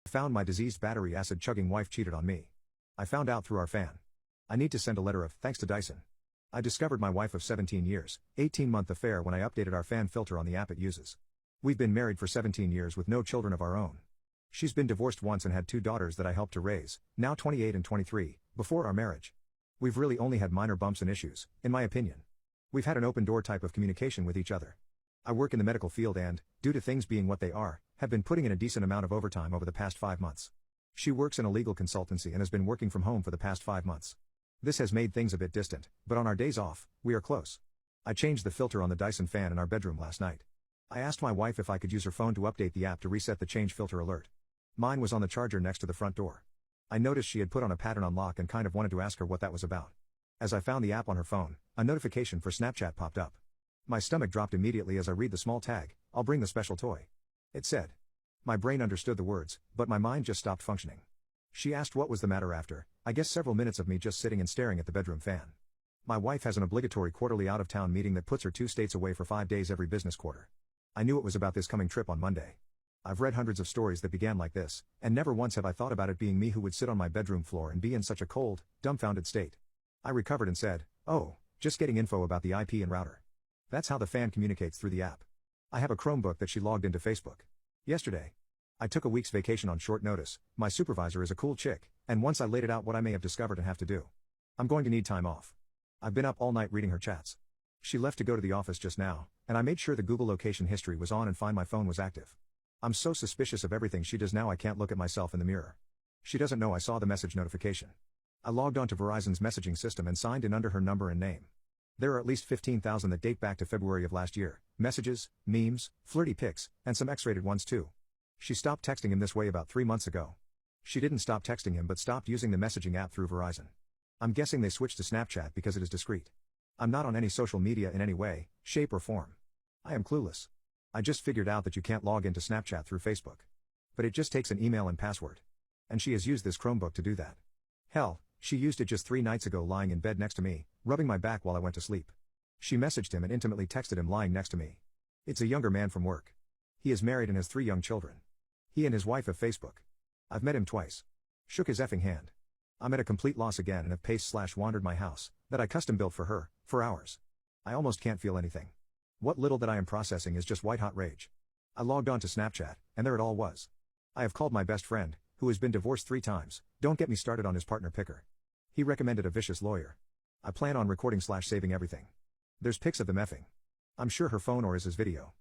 I found my diseased battery acid chugging wife cheated on me. I found out through our fan. I need to send a letter of thanks to Dyson. I discovered my wife of 17 years, 18-month affair when I updated our fan filter on the app it uses. We've been married for 17 years with no children of our own. She's been divorced once and had 2 daughters that I helped to raise, now 28 and 23, before our marriage. We've really only had minor bumps and issues, in my opinion. We've had an open door type of communication with each other. I work in the medical field and, due to things being what they are, have been putting in a decent amount of overtime over the past 5 months. She works in a legal consultancy and has been working from home for the past 5 months. This has made things a bit distant, but on our days off, we are close. I changed the filter on the Dyson fan in our bedroom last night. I asked my wife if I could use her phone to update the app to reset the change filter alert. Mine was on the charger next to the front door. I noticed she had put on a pattern on lock and kind of wanted to ask her what that was about. As I found the app on her phone, a notification for Snapchat popped up. My stomach dropped immediately as I read the small tag, "I'll bring the special toy." It said. My brain understood the words, but my mind just stopped functioning. She asked what was the matter after, I guess several minutes of me just sitting and staring at the bedroom fan. My wife has an obligatory quarterly out-of-town meeting that puts her 2 states away for 5 days every business quarter. I knew it was about this coming trip on Monday. I've read hundreds of stories that began like this, and never once have I thought about it being me who would sit on my bedroom floor and be in such a cold, dumbfounded state. I recovered and said, "Oh, just getting info about the IP and router." That's how the fan communicates through the app. I have a Chromebook that she logged into Facebook. Yesterday. I took a week's vacation on short notice. My supervisor is a cool chick, and once I laid it out what I may have discovered and have to do. I'm going to need time off. I've been up all night reading her chats. She left to go to the office just now, and I made sure the Google location history was on and Find My Phone was active. I'm so suspicious of everything she does now I can't look at myself in the mirror. She doesn't know I saw the message notification. I logged onto Verizon's messaging system and signed in under her number and name. There are at least 15,000 that date back to February of last year, messages, memes, flirty pics, and some X-rated ones too. She stopped texting him this way about 3 months ago. She didn't stop texting him but stopped using the messaging app through Verizon. I'm guessing they switched to Snapchat because it is discreet. I'm not on any social media in any way, shape or form. I am clueless. I just figured out that you can't log into Snapchat through Facebook. But it just takes an email and password. And she has used this Chromebook to do that. Hell, she used it just 3 nights ago lying in bed next to me, rubbing my back while I went to sleep. She messaged him and intimately texted him lying next to me. It's a younger man from work. He is married and has 3 young children. He and his wife have Facebook. I've met him twice. Shook his effing hand. I'm at a complete loss again and have paced/wandered my house, that I custom built for her, for hours. I almost can't feel anything. What little that I am processing is just white-hot rage. I logged on to Snapchat, and there it all was. I have called my best friend, who has been divorced 3 times, don't get me started on his partner picker. He recommended a vicious lawyer. I plan on recording/saving everything. There's pics of them effing. I'm sure her phone or his video.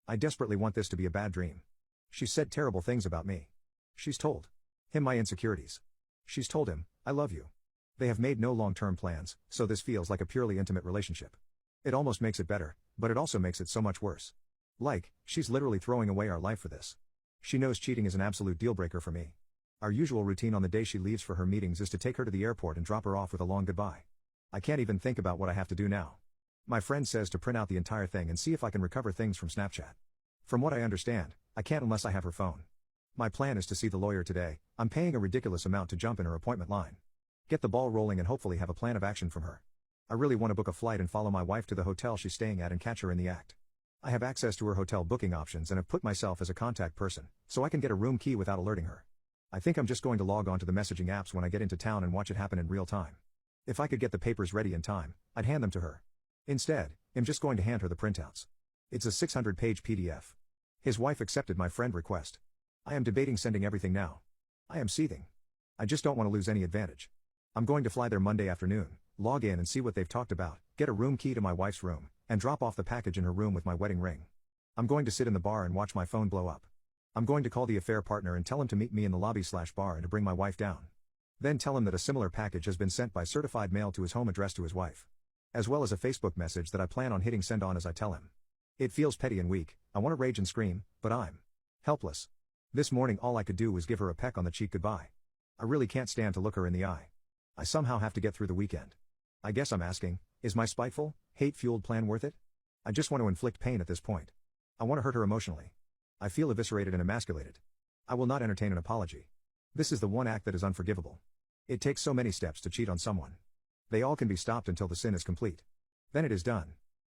I desperately want this to be a bad dream. She's said terrible things about me. She's told him my insecurities. She's told him, "I love you." They have made no long-term plans, so this feels like a purely intimate relationship. It almost makes it better, but it also makes it so much worse. Like, she's literally throwing away our life for this. She knows cheating is an absolute deal-breaker for me. Our usual routine on the day she leaves for her meetings is to take her to the airport and drop her off with a long goodbye. I can't even think about what I have to do now. My friend says to print out the entire thing and see if I can recover things from Snapchat. From what I understand, I can't unless I have her phone. My plan is to see the lawyer today. I'm paying a ridiculous amount to jump in her appointment line. Get the ball rolling and hopefully have a plan of action from her. I really want to book a flight and follow my wife to the hotel she's staying at and catch her in the act. I have access to her hotel booking options and have put myself as a contact person, so I can get a room key without alerting her. I think I'm just going to log on to the messaging apps when I get into town and watch it happen in real time. If I could get the papers ready in time, I'd hand them to her. Instead, I'm just going to hand her the printouts. It's a 600-page PDF. His wife accepted my friend request. I am debating sending everything now. I am seething. I just don't want to lose any advantage. I'm going to fly there Monday afternoon, log in and see what they've talked about, get a room key to my wife's room, and drop off the package in her room with my wedding ring. I'm going to sit in the bar and watch my phone blow up. I'm going to call the affair partner and tell him to meet me in the lobby/bar and to bring my wife down. Then tell him that a similar package has been sent by certified mail to his home address to his wife. As well as a Facebook message that I plan on hitting send on as I tell him. It feels petty and weak, I want to rage and scream, but I'm helpless. This morning all I could do was give her a peck on the cheek goodbye. I really can't stand to look her in the eye. I somehow have to get through the weekend. I guess I'm asking, is my spiteful, hate-fueled plan worth it? I just want to inflict pain at this point. I want to hurt her emotionally. I feel eviscerated and emasculated. I will not entertain an apology. This is the one act that is unforgivable. It takes so many steps to cheat on someone. They all can be stopped until the sin is complete. Then it is done.